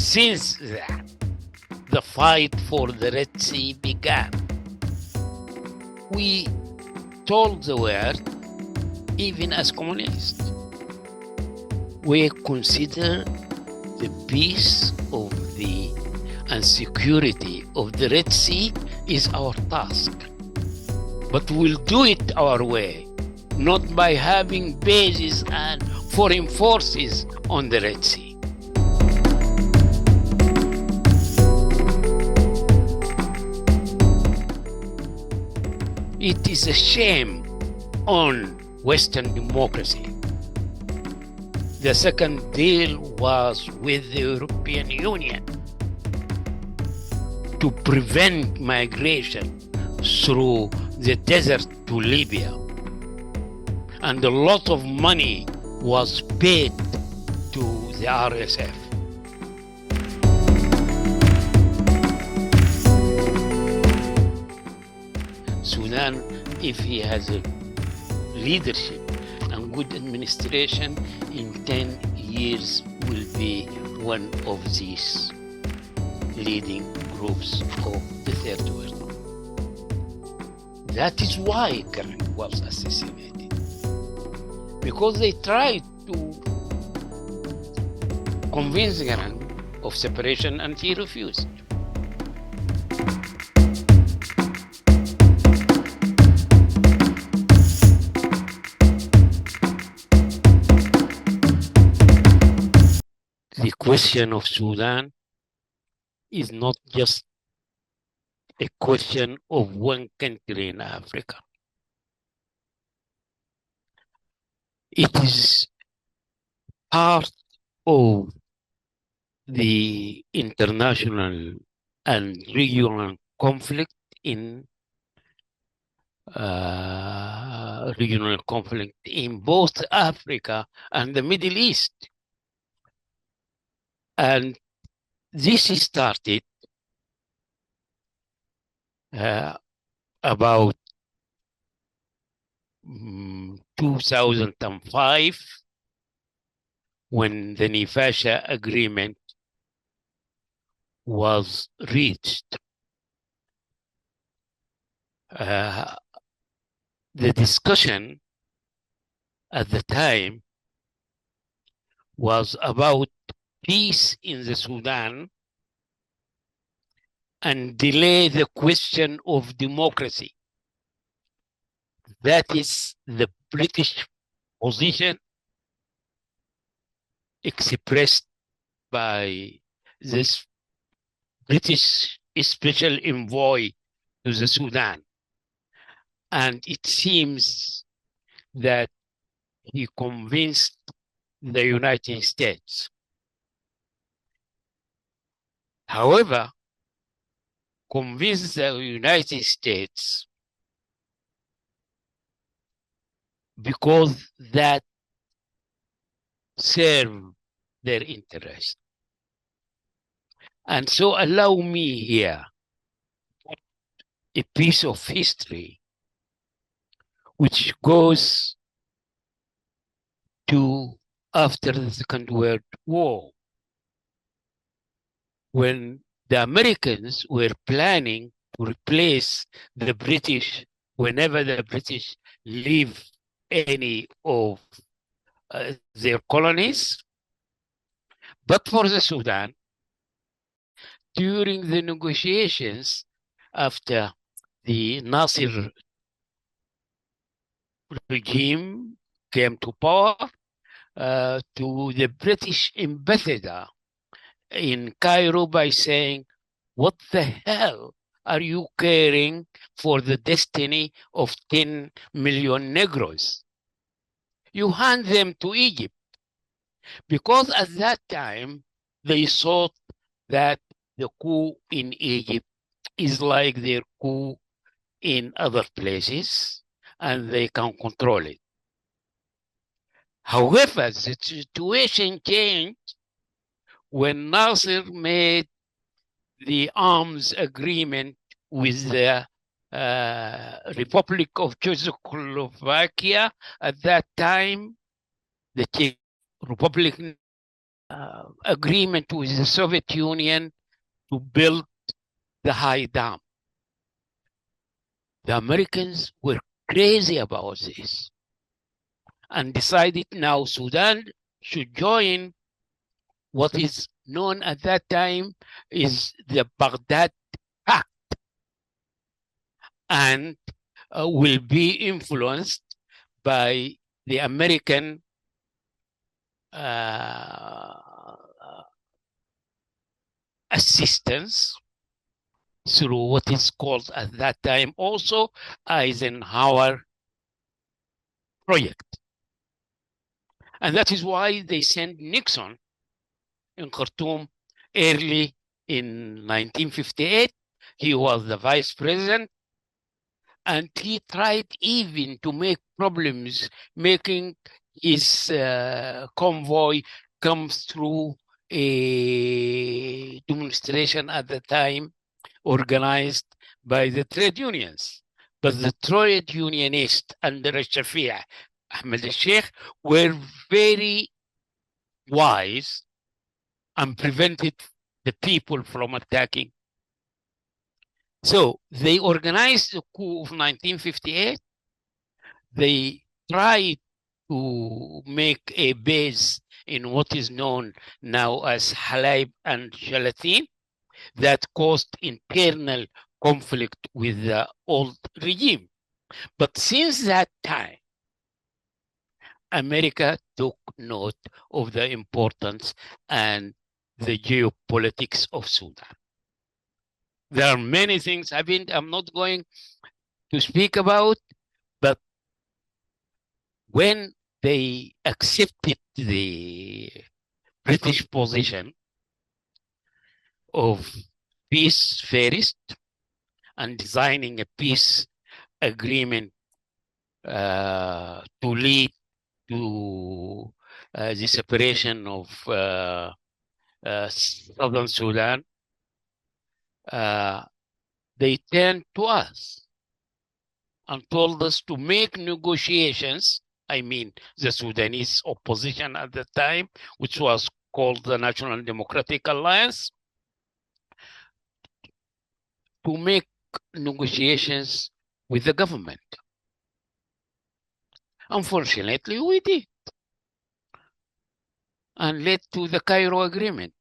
Since that, the fight for the Red Sea began. We told the world, even as communists, we consider the peace of the and security of the Red Sea is our task. But we'll do it our way, not by having bases and foreign forces on the Red Sea. It is a shame on Western democracy. The second deal was with the European Union to prevent migration through the desert to Libya. And a lot of money was paid to the RSF. Sudan, if he has a leadership and good administration, in 10 years will be one of these leading groups of the third world. That is why Garang was assassinated, because they tried to convince Garang of separation and he refused. The question of Sudan is not just a question of one country in Africa. It is part of the international and regional conflict in both Africa and the Middle East. And this started about 2005 when the Nifasha agreement was reached. The discussion at the time was about peace in the Sudan and delay the question of democracy. That is the British position expressed by this British special envoy to the Sudan. And it seems that he convinced the United States. However, convinced the United States because that served their interest. And so allow me here a piece of history which goes to after the Second World War, when the Americans were planning to replace the British whenever the British leave any of their colonies. But for the Sudan, during the negotiations after the Nasser regime came to power, to the British ambassador in Cairo by saying, what the hell are you caring for the destiny of 10 million Negroes? You hand them to Egypt. Because at that time, they thought that the coup in Egypt is like their coup in other places, and they can control it. However, the situation changed when Nasser made the arms agreement with the Republic of Czechoslovakia. At that time, the Czech Republic agreement with the Soviet Union to build the high dam. The Americans were crazy about this and decided now Sudan should join what is known at that time is the Baghdad Pact and will be influenced by the American assistance through what is called at that time also Eisenhower project. And that is why they sent Nixon in Khartoum early in 1958. He was the vice president, and he tried even to make problems, making his convoy come through a demonstration at the time organized by the trade unions. But the trade unionists under Shafiq Ahmed al-Sheikh were very wise and prevented the people from attacking. So they organized the coup of 1958. They tried to make a base in what is known now as Halab and Shalatin that caused internal conflict with the old regime. But since that time, America took note of the importance and the geopolitics of Sudan. There are many things I'm not going to speak about, but when they accepted the British position of peace first and designing a peace agreement to lead to the separation of Southern Sudan, they turned to us and told us to make negotiations. I mean, the Sudanese opposition at the time, which was called the National Democratic Alliance, to make negotiations with the government. Unfortunately, we did, and led to the Cairo Agreement.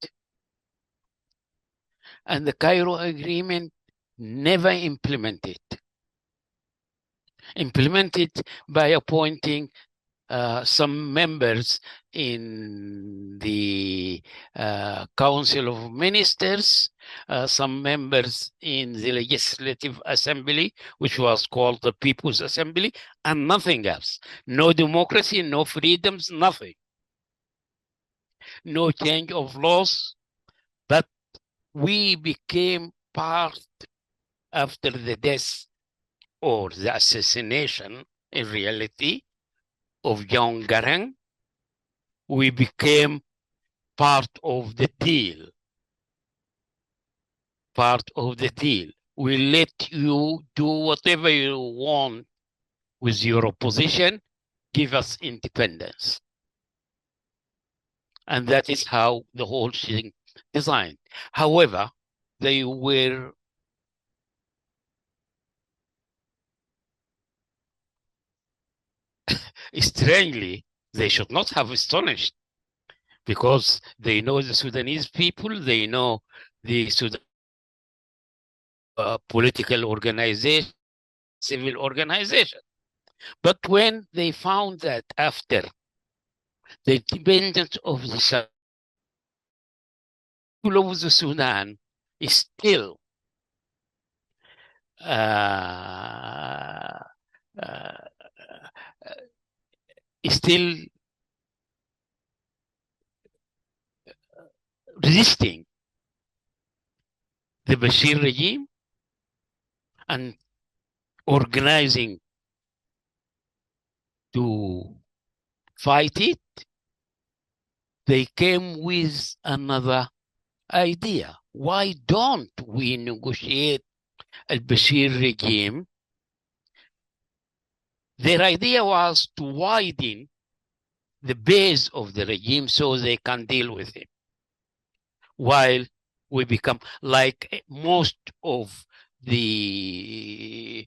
And the Cairo Agreement never implemented by appointing some members in the Council of Ministers, some members in the Legislative Assembly, which was called the People's Assembly, and nothing else. No democracy, no freedoms, nothing. No change of laws, but we became part after the death or the assassination, in reality, of John Garang. We became part of the deal. Part of the deal. We let you do whatever you want with your opposition, give us independence. And that is how the whole thing designed. However, they were strangely, they should not have astonished because they know the Sudanese people, they know the Sudan political organization, civil organization. But when they found that after the independence of the Sudan, people of the Sudan is still still resisting the Bashir regime and organizing to fight it, they came with another idea. Why don't we negotiate al-Bashir regime? Their idea was to widen the base of the regime so they can deal with him. While we become like most of the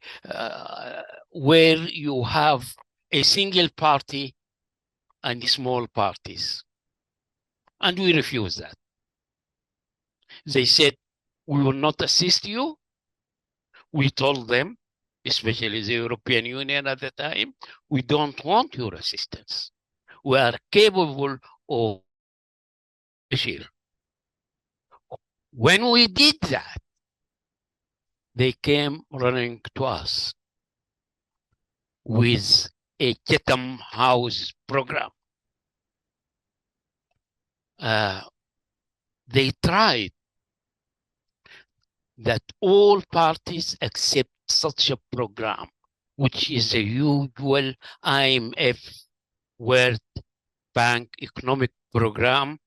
where you have a single party and small parties. And we refuse that. They said, we will not assist you. We told them, especially the European Union at the time, we don't want your assistance. We are capable of Bashir. When we did that, they came running to us with a Chatham House program. They tried that all parties accept such a program, which is a usual IMF World Bank economic program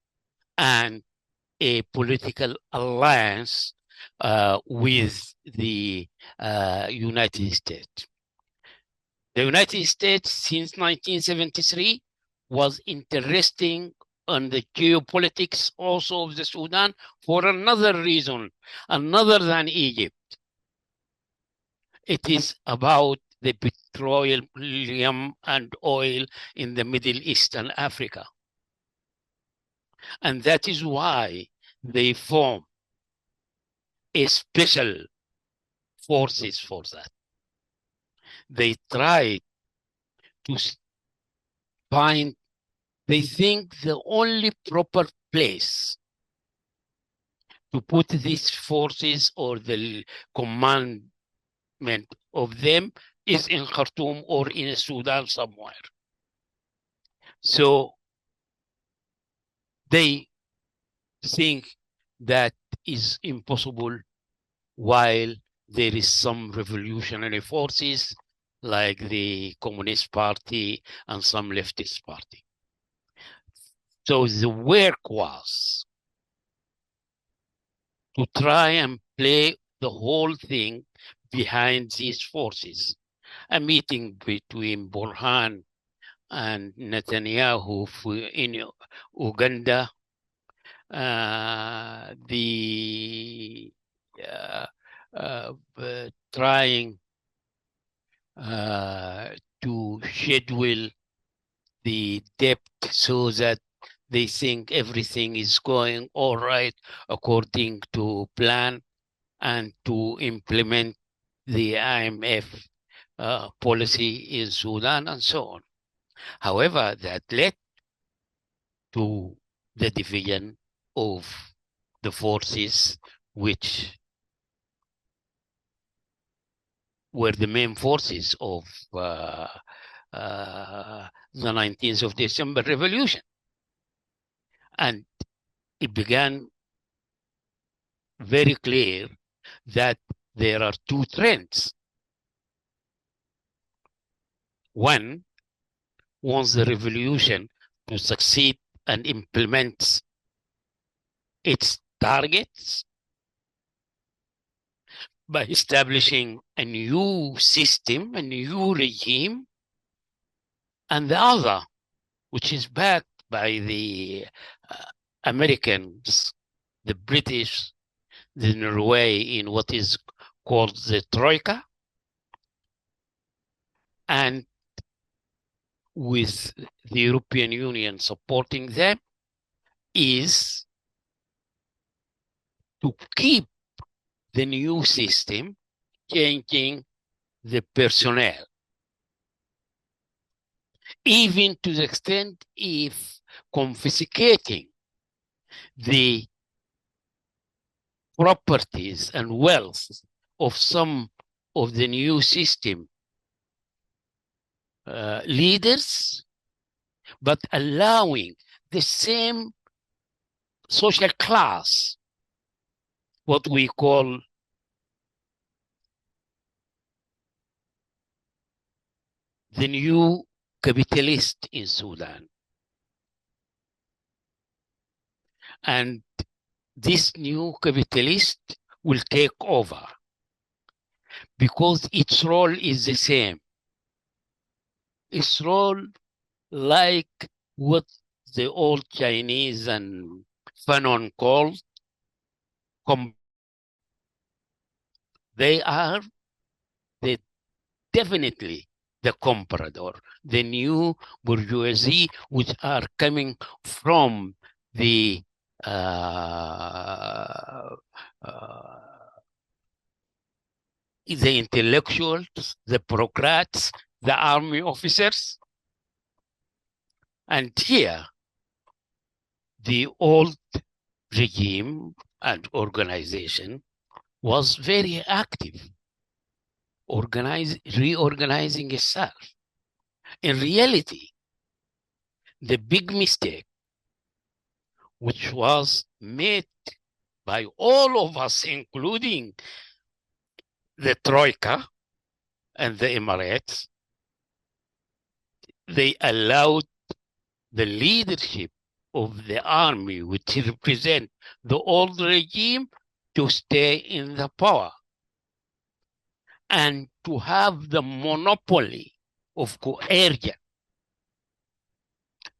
and a political alliance with the United States. The United States, since 1973, was interesting on the geopolitics also of the Sudan for another reason, another than Egypt. It is about the petroleum and oil in the Middle East and Africa. And that is why they form a special forces for that. They try to find, they think the only proper place to put these forces or the commandment of them is in Khartoum or in Sudan somewhere. So they think that is impossible while there is some revolutionary forces like the Communist Party and some leftist party. So the work was to try and play the whole thing behind these forces. A meeting between Burhan and Netanyahu in Uganda, trying to schedule the debt so that they think everything is going all right according to plan and to implement the IMF policy in Sudan and so on. However, that led to the division of the forces which were the main forces of the 19th of December revolution. And it began very clear that there are two trends. One wants the revolution to succeed and implement its targets by establishing a new system, a new regime, and the other, which is backed by the Americans, the British, the Norway in what is called the Troika, and with the European Union supporting them, is to keep the new system, changing the personnel, even to the extent if confiscating the properties and wealth of some of the new system leaders, but allowing the same social class, what we call the new capitalist in Sudan. And this new capitalist will take over because its role is the same. Its role, like what the old Chinese and Fanon called, they are the, definitely the comprador, the new bourgeoisie, which are coming from the uh, uh, the intellectuals, the bureaucrats, the army officers. And here, the old regime and organization was very active, reorganizing itself. In reality, the big mistake, which was made by all of us, including the Troika and the Emirates, they allowed the leadership of the army, which represent the old regime, to stay in the power and to have the monopoly of coercion,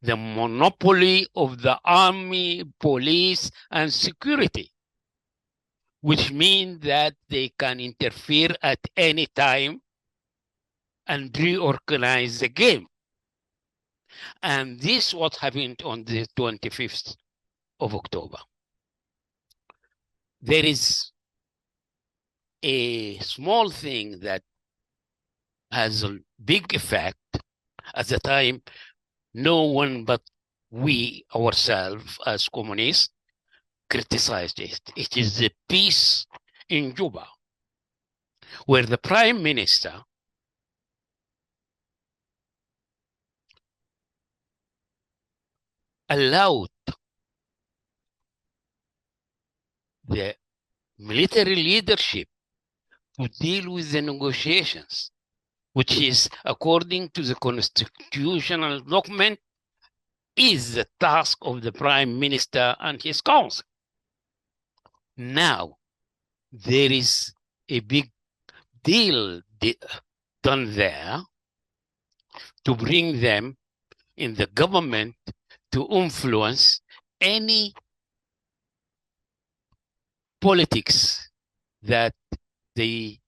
the monopoly of the army, police, and security, which means that they can interfere at any time and reorganize the game. And this is what happened on the 25th of October. There is a small thing that has a big effect. At the time, no one but we ourselves as communists criticized it. It is the peace in Juba, where the prime minister allowed the military leadership to deal with the negotiations, which is, according to the constitutional document, is the task of the prime minister and his council. Now, there is a big deal done there to bring them in the government to influence any politics that they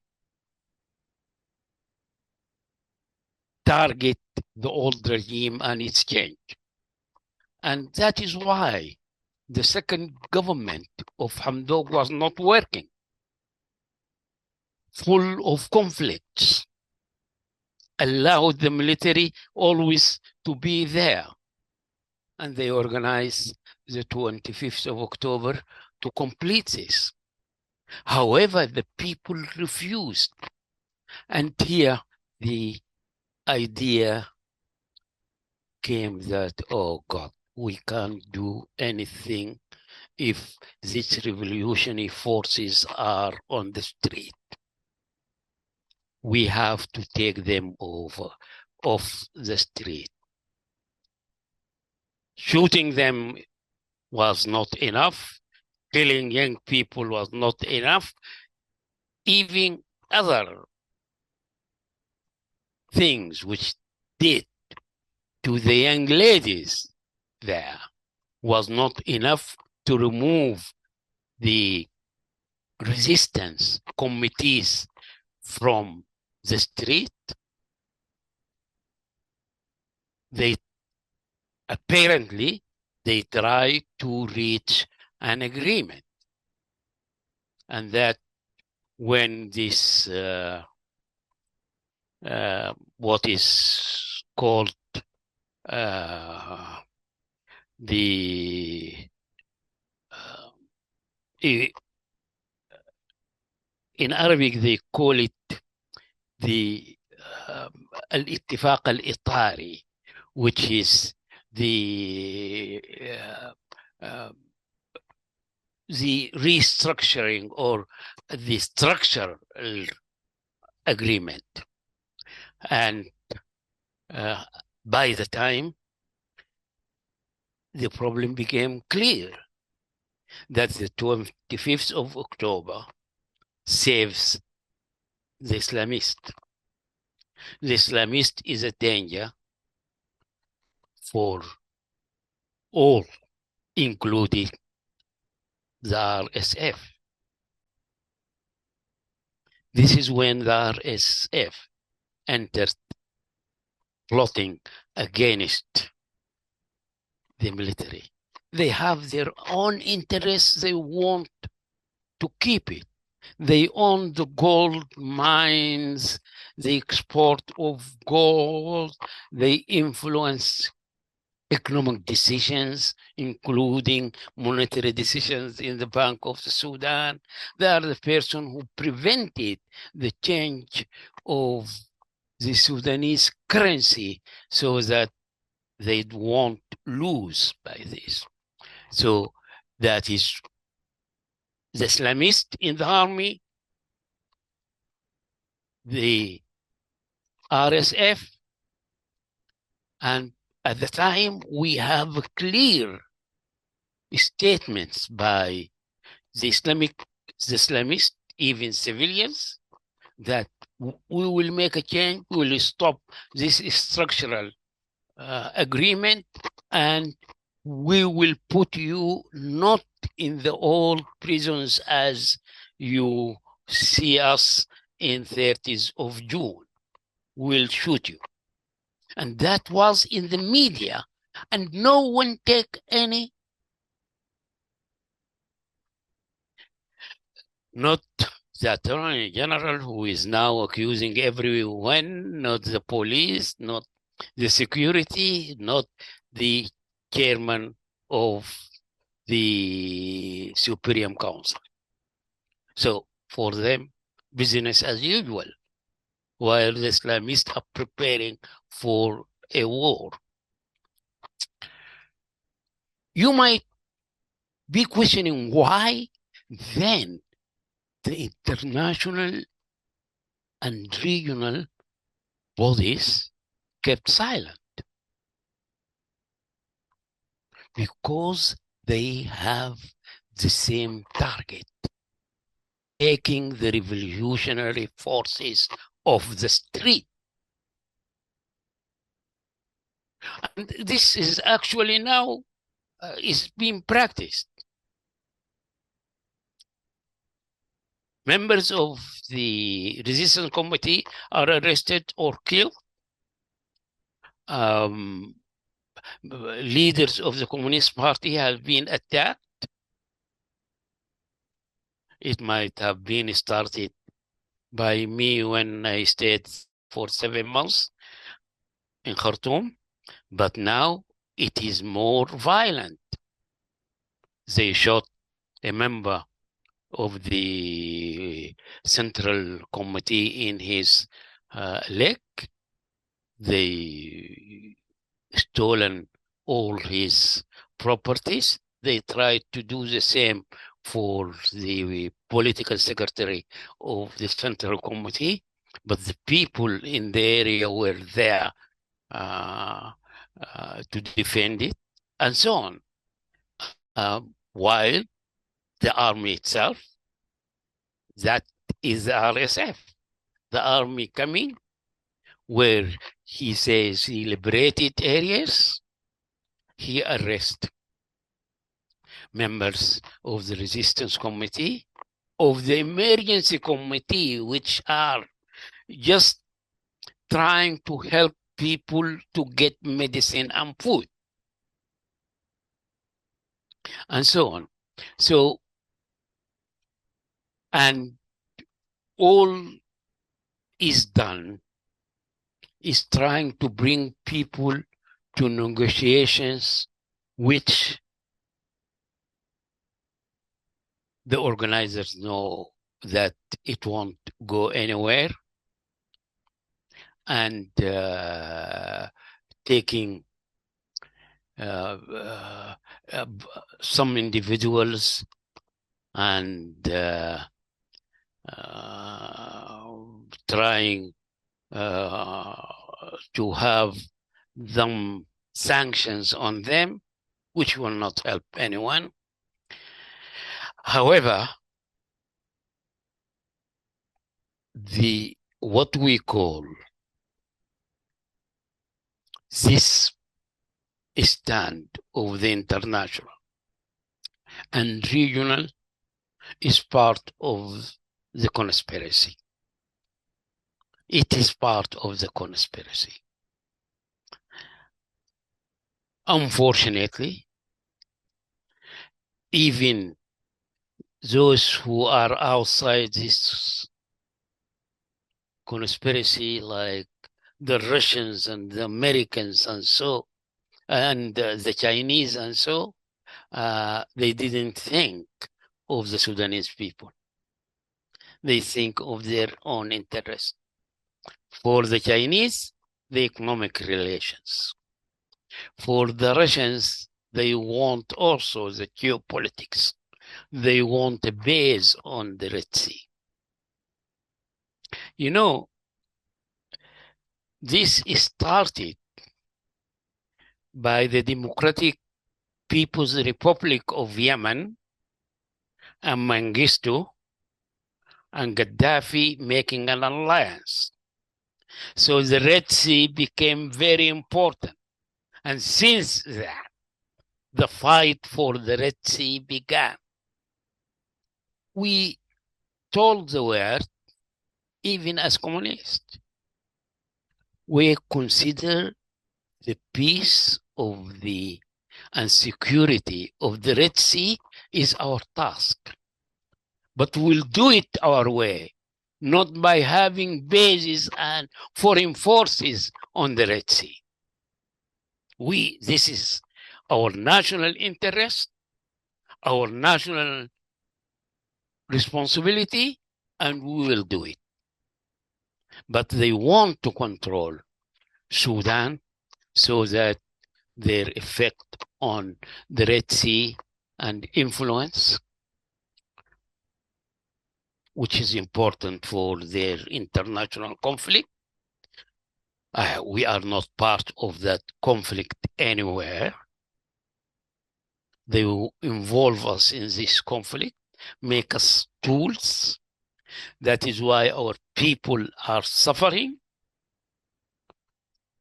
target the old regime and its change. And that is why the second government of Hamdok was not working, full of conflicts, allowed the military always to be there. And they organized the 25th of October to complete this. However, the people refused. And here the idea came that, oh God, we can't do anything if these revolutionary forces are on the street. We have to take them over off the street. Shooting them was not enough. Killing young people was not enough. Even other things which did to the young ladies there was not enough to remove the resistance committees from the street. They apparently try to reach an agreement, and that when this what is called the in Arabic they call it the الاتفاق الإطاري, which is the restructuring or the structural agreement. And by the time the problem became clear that the 25th of October saves the Islamist. The Islamist is a danger for all, including the RSF. This is when the RSF entered plotting against the military. They have their own interests. They want to keep it. They own the gold mines, the export of gold. They influence economic decisions, including monetary decisions in the Bank of the Sudan. They are the person who prevented the change of the Sudanese currency so that they won't lose by this. So that is the Islamists in the army, the RSF, and at the time we have clear statements by the Islamists, even civilians, that we will make a change, we will stop this structural agreement, and we will put you not in the old prisons as you see us in 30th of June. We'll shoot you. And that was in the media, and no one take any, not the Attorney General, who is now accusing everyone, not the police, not the security, not the chairman of the Supreme Council. So for them, business as usual, while the Islamists are preparing for a war. You might be questioning why then the international and regional bodies kept silent. Because they have the same target, taking the revolutionary forces off the street. And this is actually now is being practiced. Members of the resistance committee are arrested or killed. Leaders of the Communist Party have been attacked. It might have been started by me when I stayed for 7 months in Khartoum, but now it is more violent. They shot a member of the Central Committee in his leg. They stolen all his properties. They tried to do the same for the political secretary of the Central Committee, but the people in the area were there to defend it, and so on. While the army itself, that is the RSF, the army coming, where he says he liberated areas, he arrests members of the resistance committee, of the emergency committee, which are just trying to help people to get medicine and food, and so on. So, and all is done is trying to bring people to negotiations which the organizers know that it won't go anywhere, and taking some individuals and trying to have them sanctions on them, which will not help anyone. However, what we call this stand of the international, and regional is part of the conspiracy. It is part of the conspiracy. Unfortunately, even those who are outside this conspiracy, like the Russians and the Americans and the Chinese and so, they didn't think of the Sudanese people. They think of their own interest. For the Chinese, the economic relations. For the Russians, they want also the geopolitics. They want a base on the Red Sea. You know, this started by the Democratic People's Republic of Yemen and Mengistu and Gaddafi making an alliance. So the Red Sea became very important. And since that, the fight for the Red Sea began. We told the world, even as communists, we consider the peace of the and security of the Red Sea is our task. But we'll do it our way, not by having bases and foreign forces on the Red Sea. This is our national interest, our national responsibility, and we will do it. But they want to control Sudan so that their effect on the Red Sea and influence, which is important for their international conflict. We are not part of that conflict anywhere. They will involve us in this conflict, make us tools. That is why our people are suffering.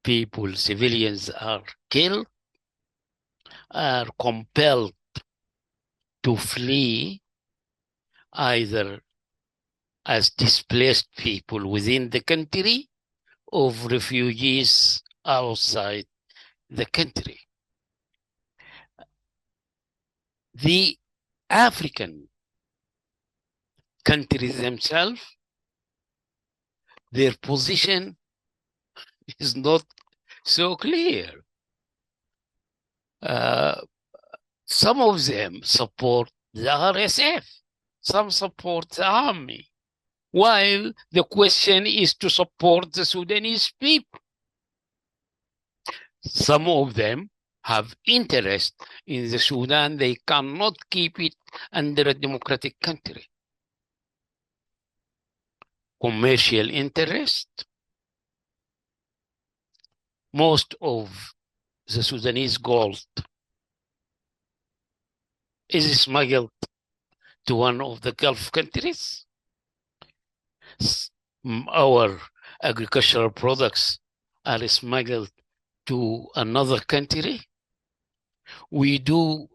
People, civilians are killed, are compelled to flee either as displaced people within the country or refugees outside the country. The African countries themselves, their position is not so clear. Some of them support the RSF, some support the army, while the question is to support the Sudanese people. Some of them have interest in the Sudan. They cannot keep it under a democratic country. Commercial interest. Most of the Sudanese gold is smuggled to one of the Gulf countries. Our agricultural products are smuggled to another country. We do,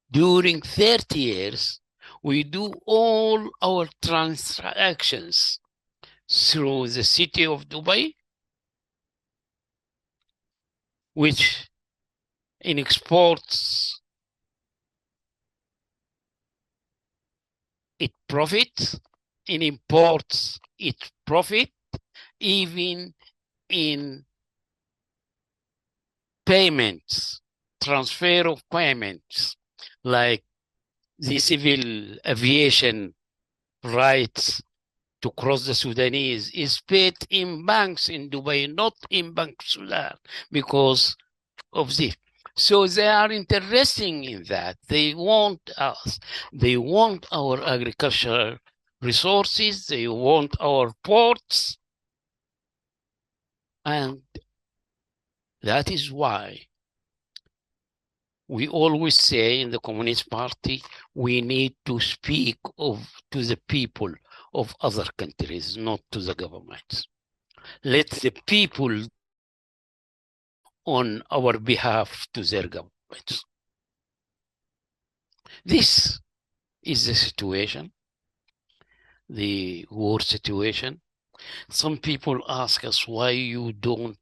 during 30 years, we do all our transactions through the city of Dubai, which in exports, it profits, in imports, it profit, even in payments, transfer of payments, like the civil aviation rights to cross the Sudanese is paid in banks in Dubai, not in Bank Sudan, because of this. So they are interested in that. They want us. They want our agricultural resources. They want our ports. And that is why we always say in the Communist Party, we need to speak to the people of other countries, not to the governments. Let the people on our behalf to their government. developments. This is the situation, the war situation. Some people ask us why you don't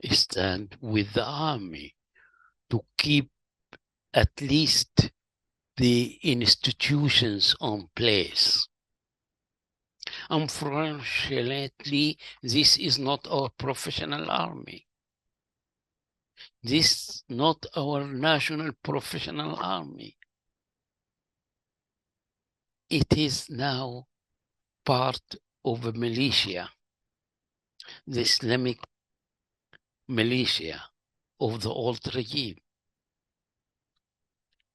stand with the army to keep at least the institutions on place. Unfortunately, this is not our professional army. This is not our national professional army. It is now part of a militia, the Islamic militia of the old regime.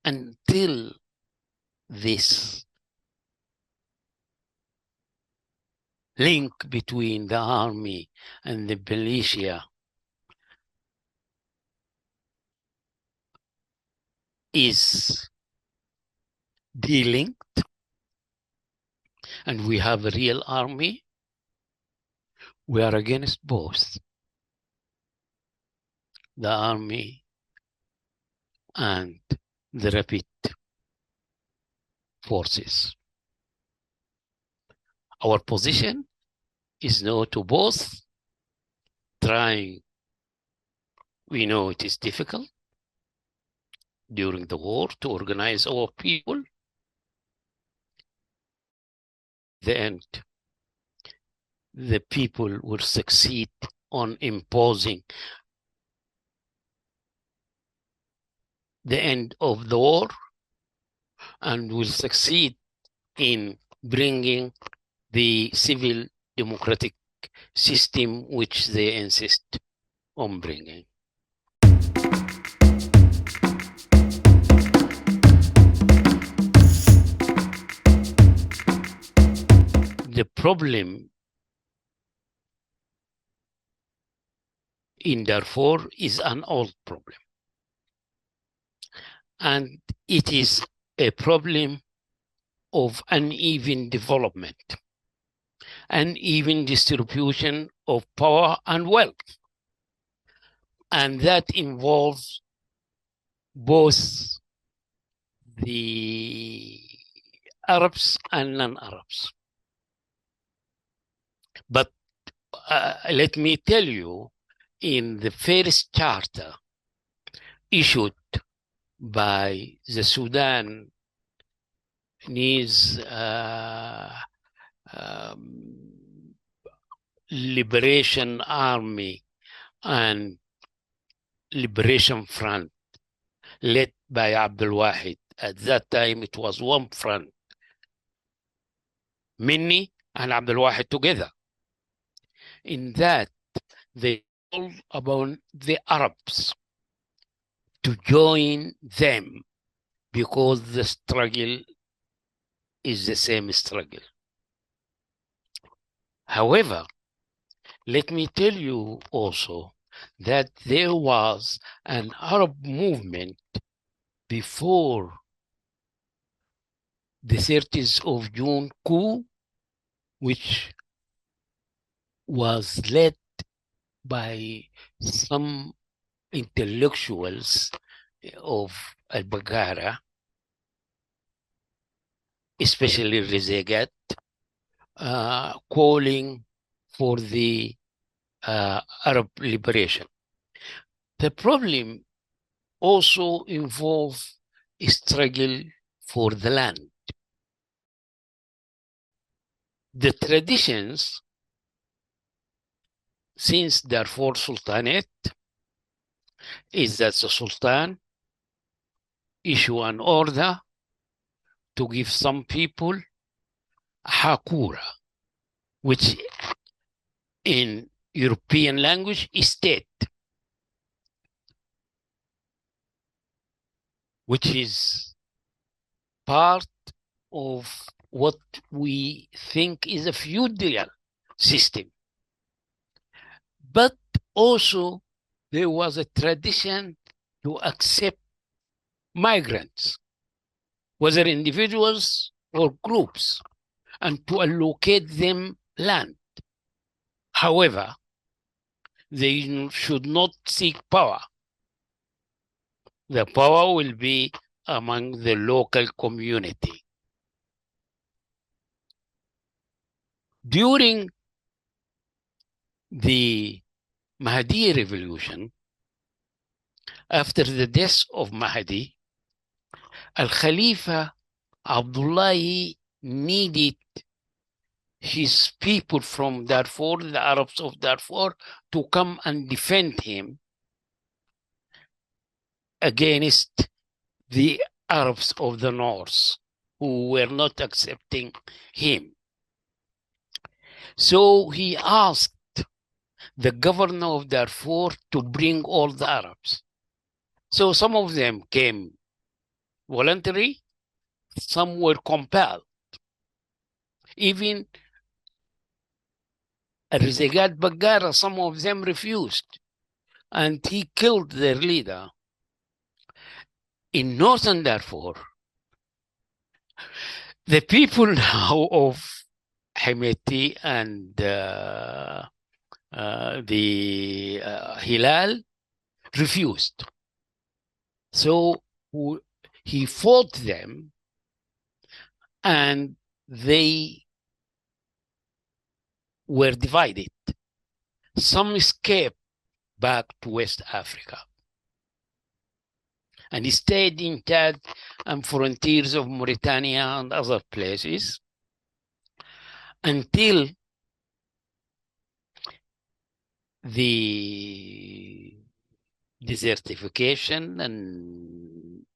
Until this link between the army and the militia is de-linked, and we have a real army, we are against both the army and the rapid forces. Our position is no to both, trying. We know it is difficult during the war to organize our people. The end, the people will succeed on imposing the end of the war and will succeed in bringing the civil democratic system which they insist on bringing. The problem in Darfur is an old problem. And it is a problem of uneven development, uneven distribution of power and wealth. And that involves both the Arabs and non-Arabs. But let me tell you, in the first charter issued by the Sudanese Liberation Army and Liberation Front, led by Abdul Wahid. At that time, it was one front, Minni and Abdul Wahid together. In that, they called upon the Arabs to join them because the struggle is the same struggle. However, let me tell you also that there was an Arab movement before the 30th of June coup, which was led by some intellectuals of Al-Bagara, especially Rezegat, calling for the Arab liberation. The problem also involves a struggle for the land. The traditions since Darfur Sultanate is that the Sultan issue an order to give some people hakura, which in European language is state, which is part of what we think is a feudal system. But also there was a tradition to accept migrants, whether individuals or groups, and to allocate them land. However, they should not seek power. the power will be among the local community. During the Mahdi revolution, after the death of Mahdi, Al-Khalifa Abdullah needed his people from Darfur, the Arabs of Darfur, to come and defend him against the Arabs of the North, who were not accepting him. So he asked the governor of Darfur to bring all the Arabs. So some of them came voluntarily, some were compelled. Even Rizegat Bagara, some of them refused, and he killed their leader. In northern Darfur, the people now of Hemeti and the Hilal refused. So he fought them, and they were divided. Some escaped back to West Africa, and he stayed in Chad and frontiers of Mauritania and other places until the desertification and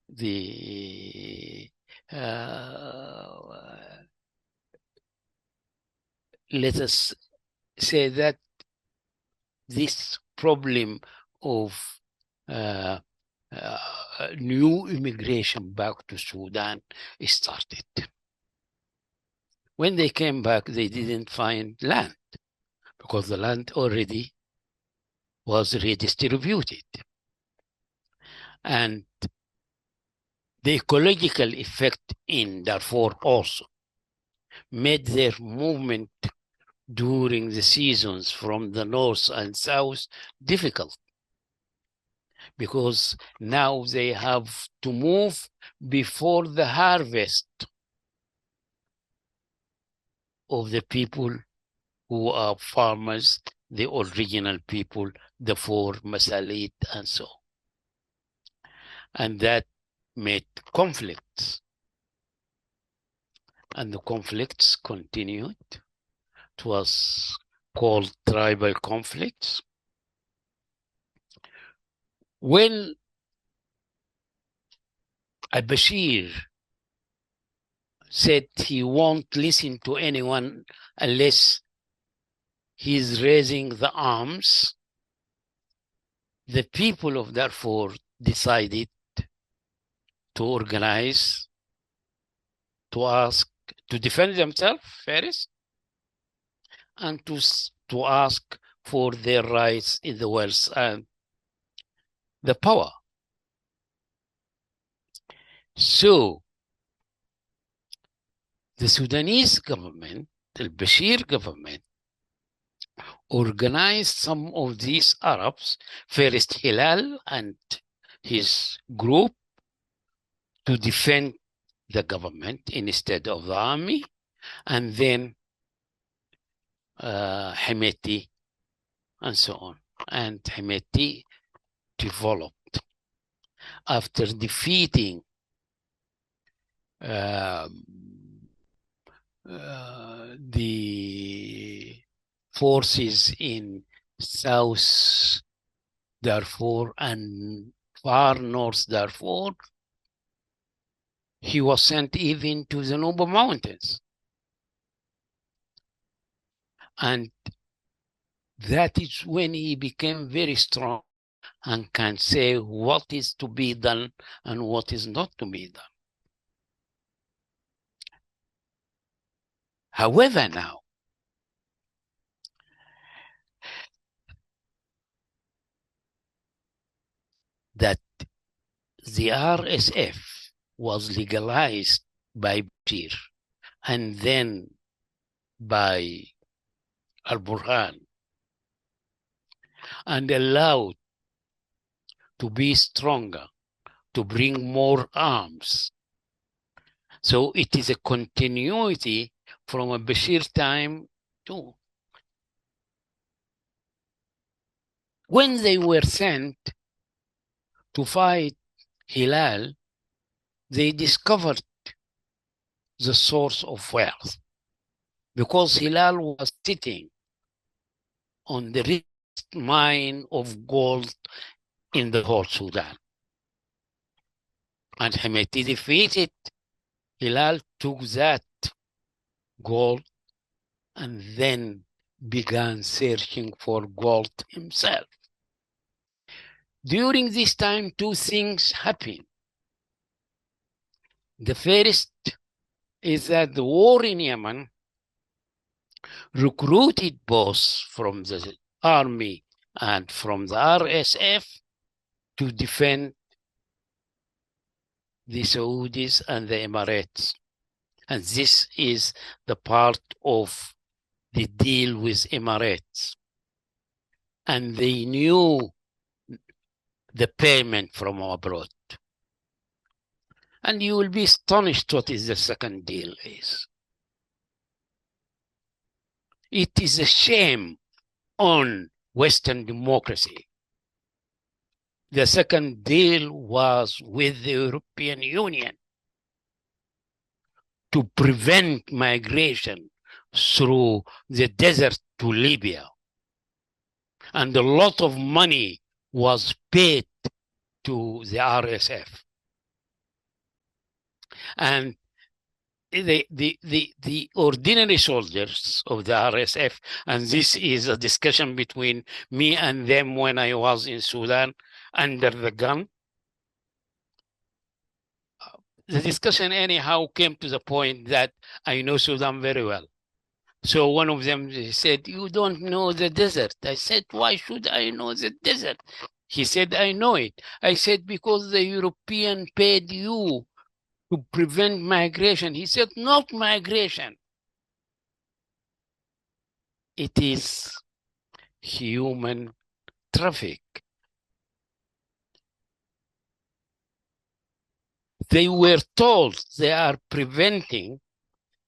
the let us say that this problem of new immigration back to Sudan started. When they came back, they didn't find land because the land already was redistributed. And the ecological effect in Darfur also made their movement during the seasons from the north and south difficult, because now they have to move before the harvest of the people who are farmers, the original people, the four Masalit and so on. And that made conflicts. And the conflicts continued. It was called tribal conflicts. When al-Bashir said he won't listen to anyone unless he's raising the arms, the people of Darfur decided to organize, to ask, to defend themselves first, and to ask for their rights in the wealth and the power. So the Sudanese government, the Bashir government, organized some of these Arabs, first Hilal and his group, to defend the government instead of the army, and then Hemeti and so on. And Hemeti developed after defeating the forces in South Darfur and far North Darfur. He was sent even to the Nuba Mountains. And that is when he became very strong and can say what is to be done and what is not to be done. However, now, that the RSF was legalized by Bashir and then by Al-Burhan and allowed to be stronger, to bring more arms. So it is a continuity from a Bashir time too. When they were sent to fight Hilal, they discovered the source of wealth because Hilal was sitting on the richest mine of gold in the whole Sudan. And Hemeti defeated Hilal, took that gold, and then began searching for gold himself. During this time, two things happened. The first is that the war in Yemen recruited both from the army and from the RSF to defend the Saudis and the Emirates. And this is the part of the deal with Emirates. And they knew the payment from abroad. And you will be astonished what is the second deal is. It is a shame on Western democracy. The second deal was with the European Union to prevent migration through the desert to Libya. And a lot of money was paid to the RSF. And the ordinary soldiers of the RSF, and this is a discussion between me and them when I was in Sudan under the gun. The discussion anyhow came to the point that I know Sudan very well. So one of them said, "You don't know the desert." I said, "Why should I know the desert?" He said, "I know it." I said, "Because the European paid you to prevent migration." He said, "Not migration. It is human traffic." They were told they are preventing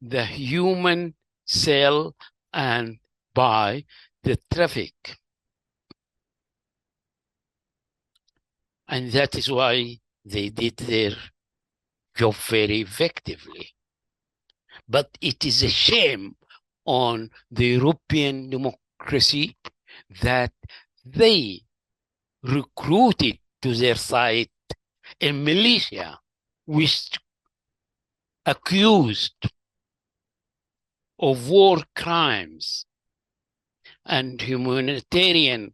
the human sell and buy the traffic. And that is why they did their job very effectively. But it is a shame on the European democracy that they recruited to their side a militia which accused of war crimes and humanitarian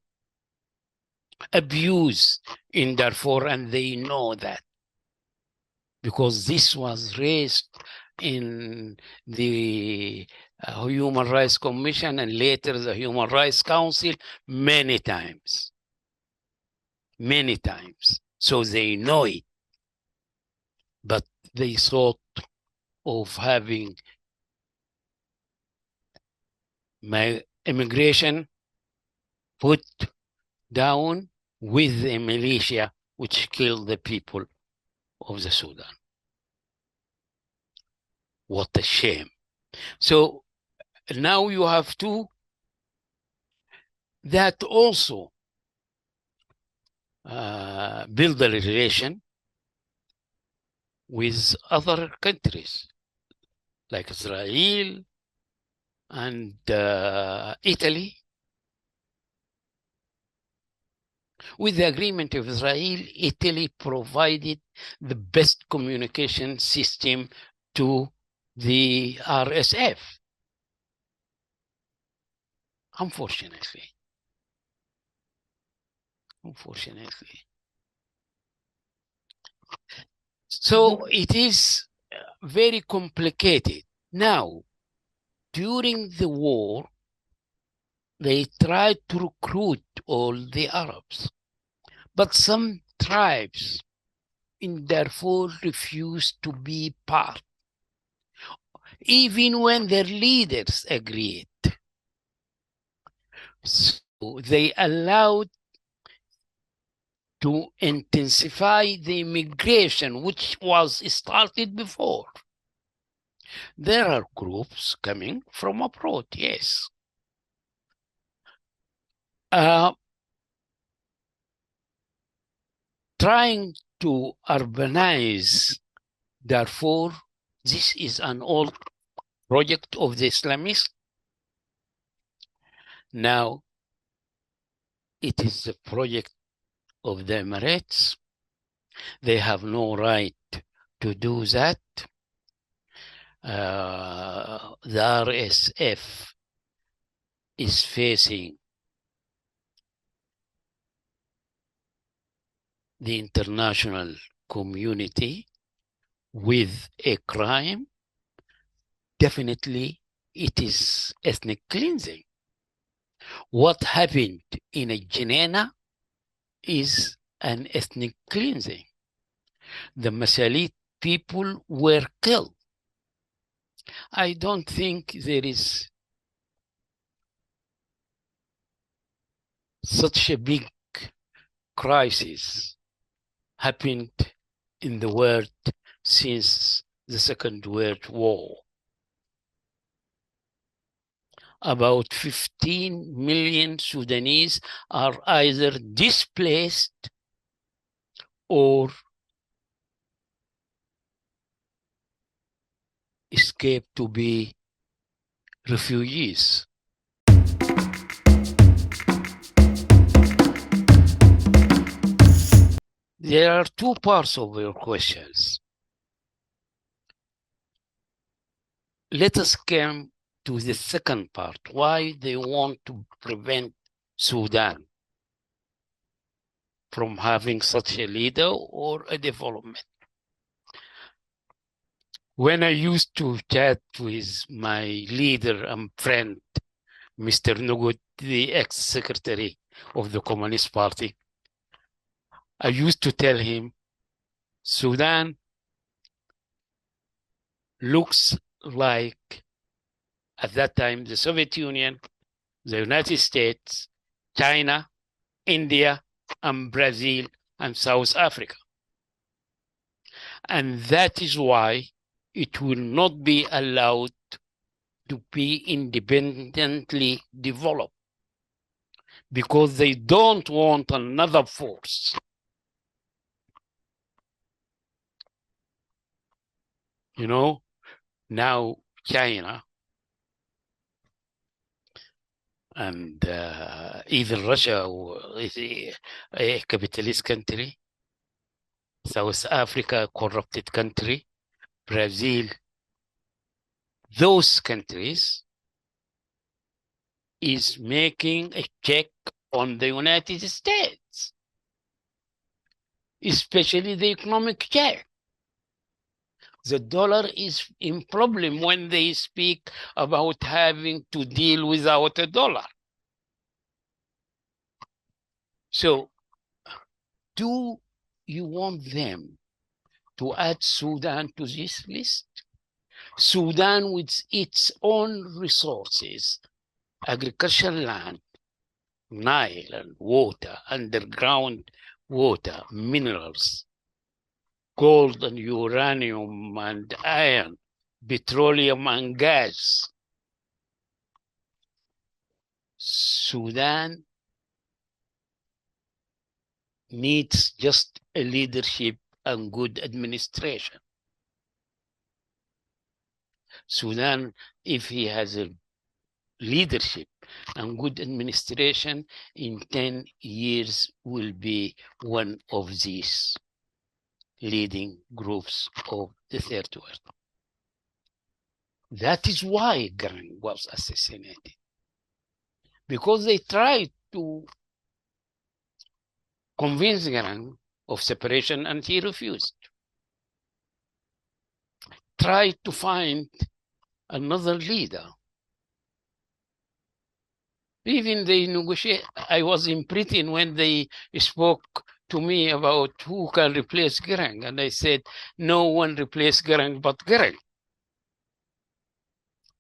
abuse in Darfur, and they know that because this was raised in the Human Rights Commission and later the Human Rights Council many times. So they know it. But they thought of having my immigration put down with the militia which killed the people of the Sudan. What a shame. So now you have two that also build a relation with other countries like Israel and Italy. With the agreement of Israel, Italy provided the best communication system to the RSF. Unfortunately. So it is very complicated. Now, during the war, they tried to recruit all the Arabs, but some tribes in Darfur refused to be part, even when their leaders agreed. So they allowed to intensify the immigration, which was started before. There are groups coming from abroad, yes. Trying to urbanize Darfur, this is an old project of the Islamists. Now, it is the project of the Emirates. They have no right to do that. The RSF is facing the international community with a crime. Definitely, it is ethnic cleansing. What happened in Jenena is an ethnic cleansing. The Masalit people were killed. I don't think there is such a big crisis happened in the world since the Second World War. About 15 million Sudanese are either displaced or escape to be refugees. There are two parts of your questions. Let us come to the second part, why they want to prevent Sudan from having such a leader or a development. When I used to chat with my leader and friend, Mr. Nugut, the ex-secretary of the Communist Party, I used to tell him, Sudan looks like, at that time, the Soviet Union, the United States, China, India, and Brazil, and South Africa. And that is why it will not be allowed to be independently developed, because they don't want another force. You know, now China and even Russia is a capitalist country, South Africa, a corrupted country, Brazil, those countries is making a check on the United States, especially the economic check. The dollar is in problem when they speak about having to deal without a dollar. So, do you want them to add Sudan to this list? Sudan, with its own resources, agricultural land, Nile and water, underground water, minerals, gold and uranium and iron, petroleum and gas. Sudan needs just a leadership and good administration. Sudan, if he has a leadership and good administration, in 10 years will be one of these leading groups of the third world. That is why Garang was assassinated, because they tried to convince Garang of separation and he refused. Tried to find another leader. Even they negotiate. I was in Britain when they spoke to me about who can replace Garang, and I said, no one replaced Garang but Garang,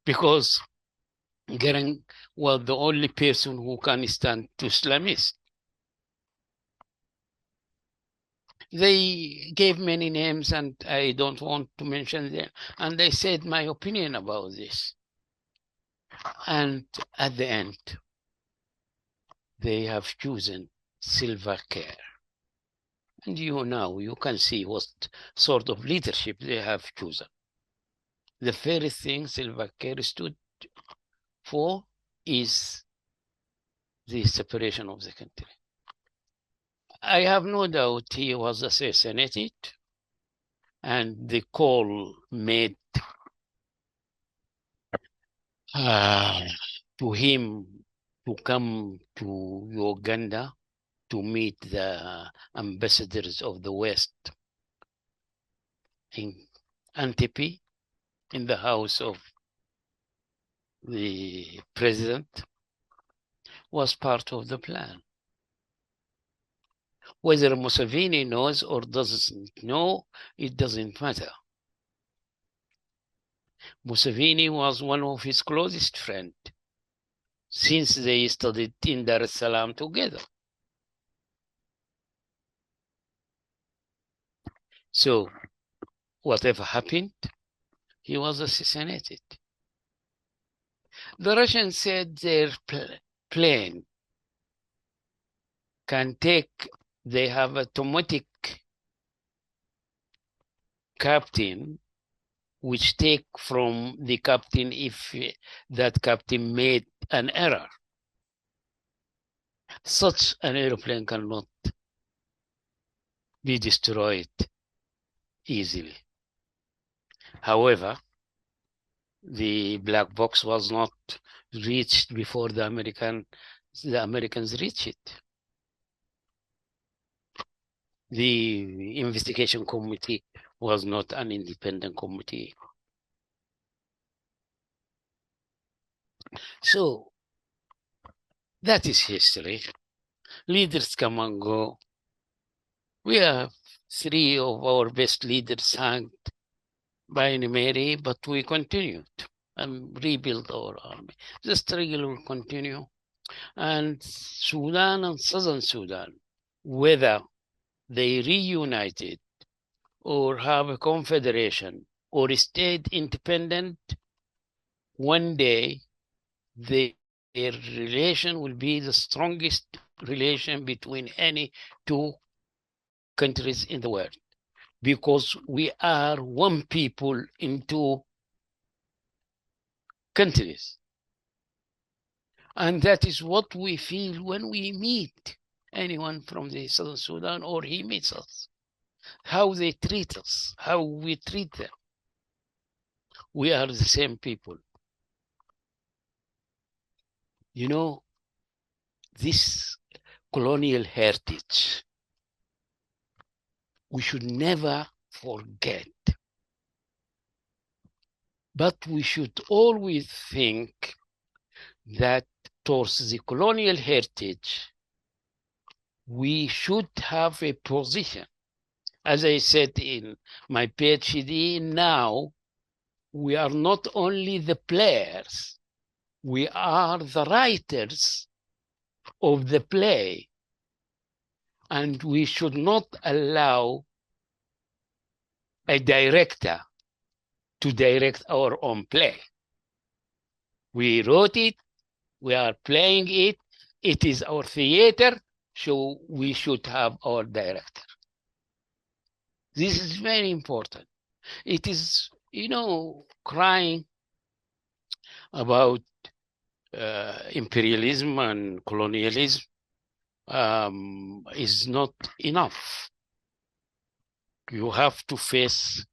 because Garang was the only person who can stand to Islamists. They gave many names, and I don't want to mention them. And I said my opinion about this. And at the end, they have chosen Silver Care. And you can see what sort of leadership they have chosen. The very thing Silver Care stood for is the separation of the country. I have no doubt he was assassinated, and the call made to him to come to Uganda to meet the ambassadors of the West in Entebbe in the house of the president was part of the plan. Whether Museveni knows or doesn't know, it doesn't matter. Museveni was one of his closest friends since they studied in Dar es Salaam together. So whatever happened, he was assassinated. The Russians said their plane can take, they have automatic captain, which take from the captain if that captain made an error. Such an airplane cannot be destroyed easily. However, the black box was not reached before the Americans reached it. The investigation committee was not an independent committee. So that is history. Leaders come and go. We have 3 of our best leaders hanged by Mary, but we continued and rebuilt our army. The struggle will continue. And Sudan and Southern Sudan, whether they reunited or have a confederation or stayed independent, one day their relation will be the strongest relation between any 2 countries in the world, because we are one people in 2 countries. And that is what we feel when we meet anyone from the Southern Sudan or he meets us, how they treat us, how we treat them. We are the same people. You know, this colonial heritage, we should never forget. But we should always think that towards the colonial heritage, we should have a position. As I said in my PhD, now we are not only the players, we are the writers of the play. And we should not allow a director to direct our own play. We wrote it, we are playing it, it is our theater, so we should have our director. This is very important. It is, crying about imperialism and colonialism is not enough. You have to face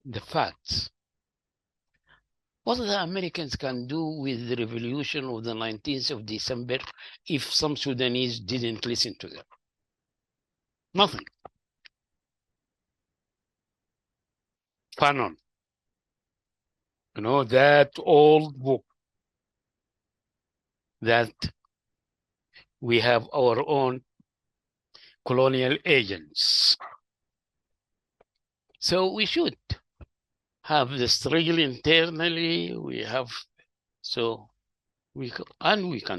the facts. What the Americans can do with the revolution of the 19th of December if some Sudanese didn't listen to them? Nothing. Fanon. That old book that we have our own colonial agents. So we should have the struggle internally. We can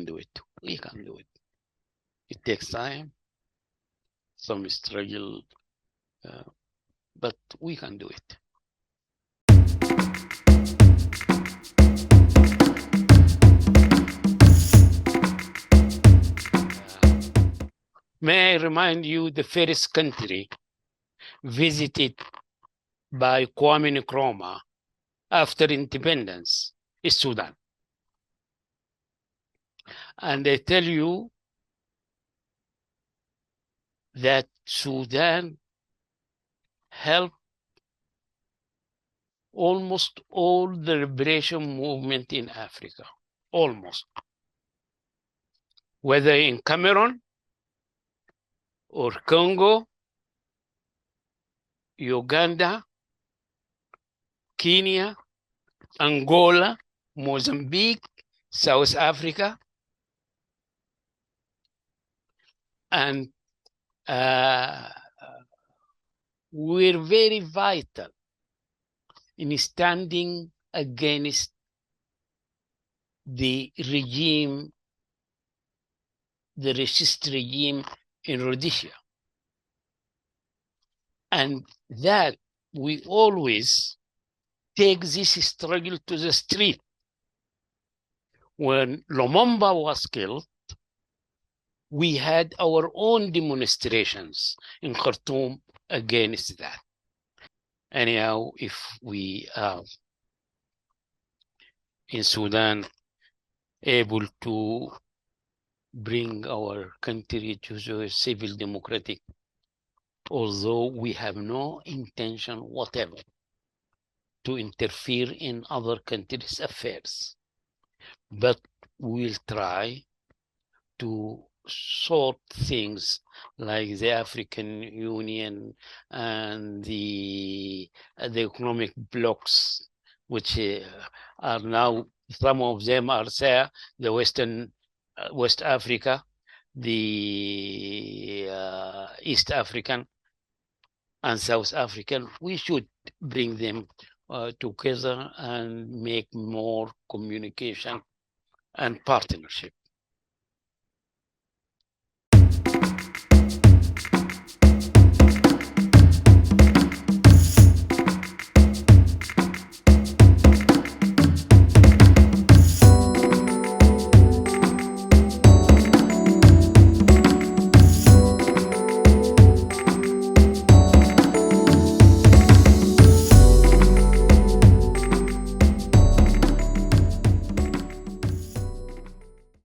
do it. We can do it. It takes time, some struggle, But we can do it. May I remind you the first country visited by Kwame Nkrumah after independence is Sudan. And I tell you that Sudan helped almost all the liberation movement in Africa, almost. Whether in Cameroon or Congo, Uganda, Kenya, Angola, Mozambique, South Africa, and we're very vital in standing against the regime, the racist regime in Rhodesia. And that we always take this struggle to the street. When Lumumba was killed, we had our own demonstrations in Khartoum against that. Anyhow, if we are in Sudan able to bring our country to a civil democratic, although we have no intention whatever to interfere in other countries' affairs, but we'll try to sort things like the African Union and the economic blocks, which are now, some of them are there, the West Africa, the East African and South African. We should bring them together and make more communication and partnership.